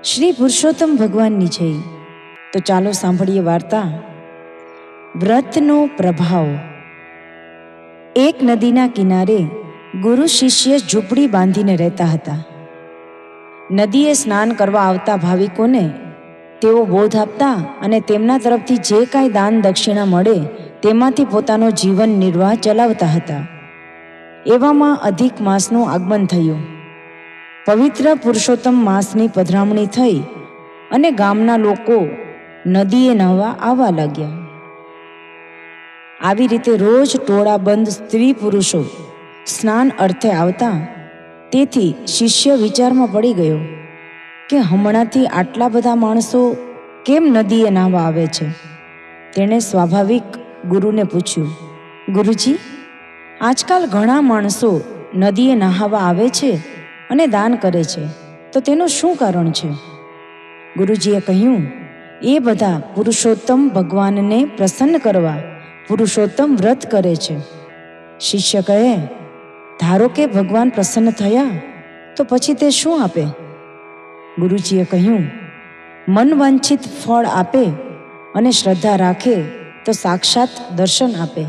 શ્રી પુરુષોત્તમ ભગવાનની જય. તો ચાલો સાંભળીએ વાર્તા વ્રતનો પ્રભાવ. એક નદીના કિનારે ગુરુ શિષ્ય ઝૂંપડી બાંધીને રહેતા હતા. નદીએ સ્નાન કરવા આવતા ભાવિકોને તેઓ બોધ આપતા અને તેમના તરફથી જે કાંઈ દાન દક્ષિણા મળે તેમાંથી પોતાનો જીવન નિર્વાહ ચલાવતા હતા. એવામાં અધિક માસનું આગમન થયું. પવિત્ર પુરુષોત્તમ માસની પધરામણી થઈ અને ગામના લોકો નદીએ નહાવા આવવા લાગ્યા. આવી રીતે રોજ ટોળાબંધ સ્ત્રી પુરુષો સ્નાન અર્થે આવતા. તેથી શિષ્ય વિચારમાં પડી ગયો કે હમણાંથી આટલા બધા માણસો કેમ નદીએ નહાવા આવે છે. તેણે સ્વાભાવિક ગુરુને પૂછ્યું, ગુરુજી, આજકાલ ઘણા માણસો નદીએ નહાવા આવે છે અને દાન કરે છે, તો તેનું શું કારણ છે? ગુરુજીએ કહ્યું, એ બધા પુરુષોત્તમ ભગવાનને પ્રસન્ન કરવા પુરુષોત્તમ વ્રત કરે છે. શિષ્ય કહે, ધારો કે ભગવાન પ્રસન્ન થયા તો પછી તે શું આપે? ગુરુજીએ કહ્યું, મનવાંછિત ફળ આપે અને શ્રદ્ધા રાખે તો સાક્ષાત દર્શન આપે.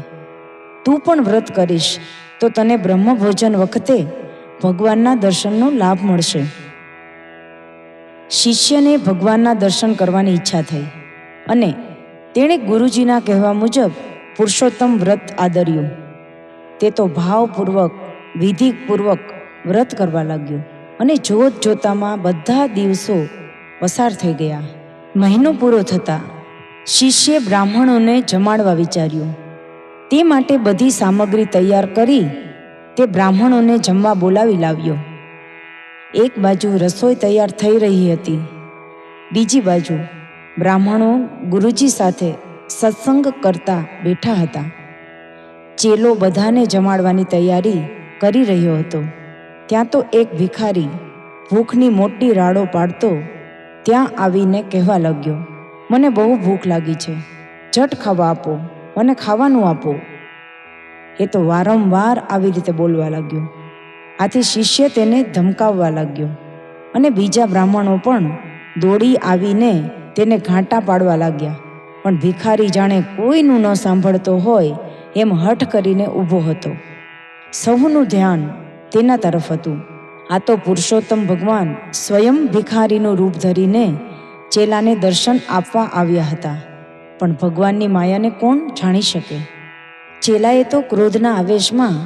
તું પણ વ્રત કરીશ તો તને બ્રહ્મભોજન વખતે ભગવાનના દર્શનનો લાભ મળશે. શિષ્યને ભગવાનના દર્શન કરવાની ઈચ્છા થઈ અને તેણે ગુરુજીના કહેવા મુજબ પુરુષોત્તમ વ્રત આદર્યું. તે તો ભાવપૂર્વક વિધિપૂર્વક વ્રત કરવા લાગ્યો અને જોત જોતામાં બધા દિવસો પસાર થઈ ગયા. મહિનો પૂરો થતાં શિષ્યે બ્રાહ્મણોને જમાડવા વિચાર્યું. તે માટે બધી સામગ્રી તૈયાર કરી તે બ્રાહ્મણોને જમવા બોલાવી લાવ્યો. એક બાજુ રસોઈ તૈયાર થઈ રહી હતી, બીજી બાજુ બ્રાહ્મણો ગુરુજી સાથે સત્સંગ કરતા બેઠા હતા. ચેલો બધાને જમાડવાની તૈયારી કરી રહ્યો હતો. ત્યાં તો એક ભિખારી ભૂખની મોટી રાડો પાડતો ત્યાં આવીને કહેવા લાગ્યો, મને બહુ ભૂખ લાગી છે, ઝટ ખાવા આપો, મને ખાવાનું આપો. એ તો વારંવાર આવી રીતે બોલવા લાગ્યો. આથી શિષ્ય તેને ધમકાવવા લાગ્યો અને બીજા બ્રાહ્મણો પણ દોડી આવીને તેને ઘાંટા પાડવા લાગ્યા. પણ ભિખારી જાણે કોઈનું ન સાંભળતો હોય એમ હઠ કરીને ઊભો હતો. સૌનું ધ્યાન તેના તરફ હતું. આ તો પુરુષોત્તમ ભગવાન સ્વયં ભિખારીનું રૂપ ધરીને ચેલાને દર્શન આપવા આવ્યા હતા. પણ ભગવાનની માયાને કોણ જાણી શકે? ચેલાએ તો ક્રોધના આવેશમાં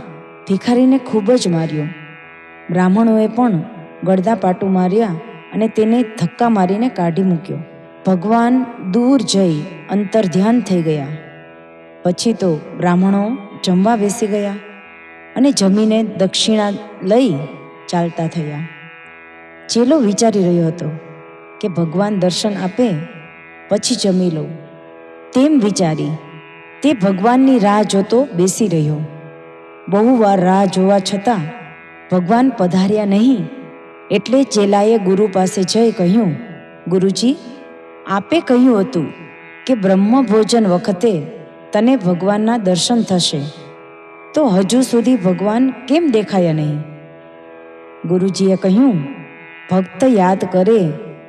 ભિખારીને ખૂબ જ માર્યો. બ્રાહ્મણોએ પણ ગળદાપાટું માર્યા અને તેને ધક્કા મારીને કાઢી મૂક્યો. ભગવાન દૂર જઈ અંતર્ધ્યાન થઈ ગયા. પછી તો બ્રાહ્મણો જમવા બેસી ગયા અને જમીને દક્ષિણા લઈ ચાલતા થયા. ચેલો વિચારી રહ્યો હતો કે ભગવાન દર્શન આપે પછી જમી લઉં. તેમ વિચારી તે ભગવાનની રાહ જોતો બેસી રહ્યો. બહુ વાર રાહ જોવા છતાં ભગવાન પધાર્યા નહીં. એટલે ચેલાએ ગુરુ પાસે જઈ કહ્યું, ગુરુજી, આપે કહ્યું હતું કે બ્રહ્મભોજન વખતે તને ભગવાનના દર્શન થશે, તો હજુ સુધી ભગવાન કેમ દેખાયા નહીં? ગુરુજીએ કહ્યું, ભક્ત યાદ કરે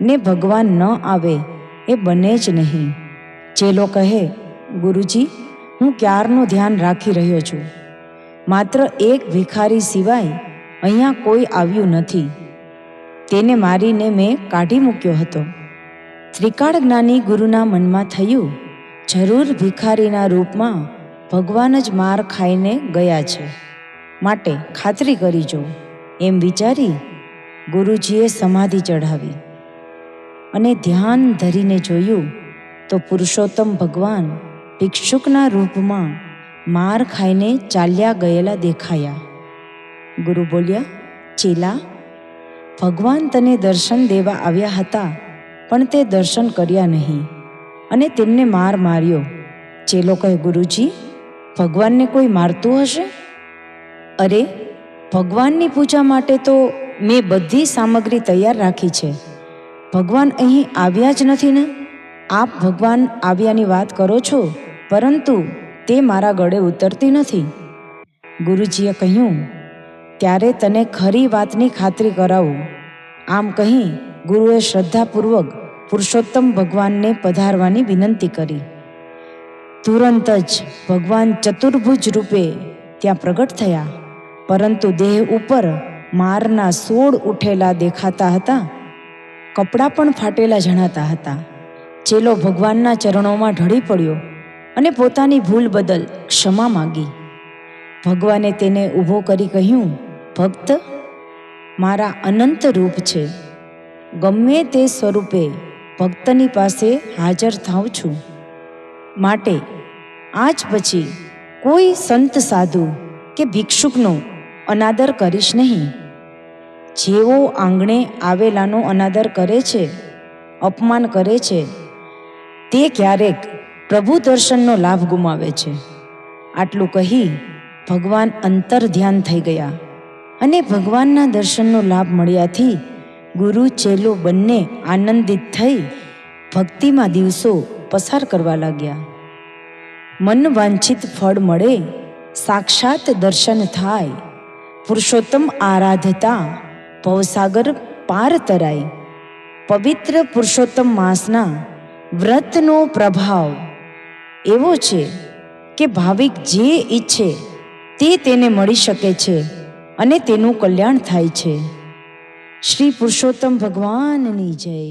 ને ભગવાન ન આવે એ બને જ નહીં. ચેલો કહે, ગુરુજી, હું ક્યારનું ધ્યાન રાખી રહ્યો છું, માત્ર એક ભિખારી સિવાય અહીંયા કોઈ આવ્યું નથી. તેને મારીને મેં કાઢી મૂક્યો હતો. ત્રિકાળ જ્ઞાની ગુરુના મનમાં થયું, જરૂર ભિખારીના રૂપમાં ભગવાન જ માર ખાઈને ગયા છે, માટે ખાતરી કરી જો. એમ વિચારી ગુરુજીએ સમાધિ ચઢાવી અને ધ્યાન ધરીને જોયું તો પુરુષોત્તમ ભગવાન ભિક્ષુકના રૂપમાં માર ખાઈને ચાલ્યા ગયેલા દેખાયા. ગુરુ બોલ્યા, ચેલા, ભગવાન તને દર્શન દેવા આવ્યા હતા, પણ તે દર્શન કર્યા નહીં અને તેમને માર માર્યો. ચેલો કહે, ગુરુજી, ભગવાનને કોઈ મારતું હશે? અરે, ભગવાનની પૂજા માટે તો મેં બધી સામગ્રી તૈયાર રાખી છે. ભગવાન અહીં આવ્યા જ નથી ને? આપ ભગવાન આવ્યાની વાત કરો છો, પરંતુ તે મારા ગળે ઉતરતી નથી. ગુરુજીએ કહ્યું, ત્યારે તને ખરી વાતની ખાતરી કરાવું. આમ કહી ગુરુએ શ્રદ્ધાપૂર્વક પુરુષોત્તમ ભગવાનને પધારવાની વિનંતી કરી. તુરંત જ ભગવાન ચતુર્ભુજ રૂપે ત્યાં પ્રગટ થયા, પરંતુ દેહ ઉપર મારના 16 ઉઠેલા દેખાતા હતા. કપડાં પણ ફાટેલા જણાતા હતા. ચેલો ભગવાનના ચરણોમાં ઢળી પડ્યો અને પોતાની ભૂલ બદલ ક્ષમા માંગી. ભગવાને તેને ઊભો કરી કહ્યું, ભક્ત, મારા અનંત રૂપ છે. ગમે તે સ્વરૂપે ભક્તની પાસે હાજર થાઉં છું. માટે આજ પછી કોઈ સંત સાધુ કે ભિક્ષુકનો અનાદર કરીશ નહીં. જેઓ આંગણે આવેલાનો અનાદર કરે છે, અપમાન કરે છે, તે ક્યારેક પ્રભુ દર્શનનો લાભ ગુમાવે છે. આટલું કહી ભગવાન અંતર ધ્યાન થઈ ગયા અને ભગવાનના દર્શનનો લાભ મળ્યાથી ગુરુ ચેલો બંને આનંદિત થઈ ભક્તિમાં દિવસો પસાર કરવા લાગ્યા. મન વાંછિત ફળ મળે, સાક્ષાત દર્શન થાય, પુરુષોત્તમ આરાધતા ભવસાગર પાર તરાય. પવિત્ર પુરુષોત્તમ માસના વ્રતનો પ્રભાવ એવો છે કે ભાવિક જે ઈચ્છે તે તેને મળી શકે છે અને તેનું કલ્યાણ થાય છે. શ્રી પુરુષોત્તમ ભગવાનની જય.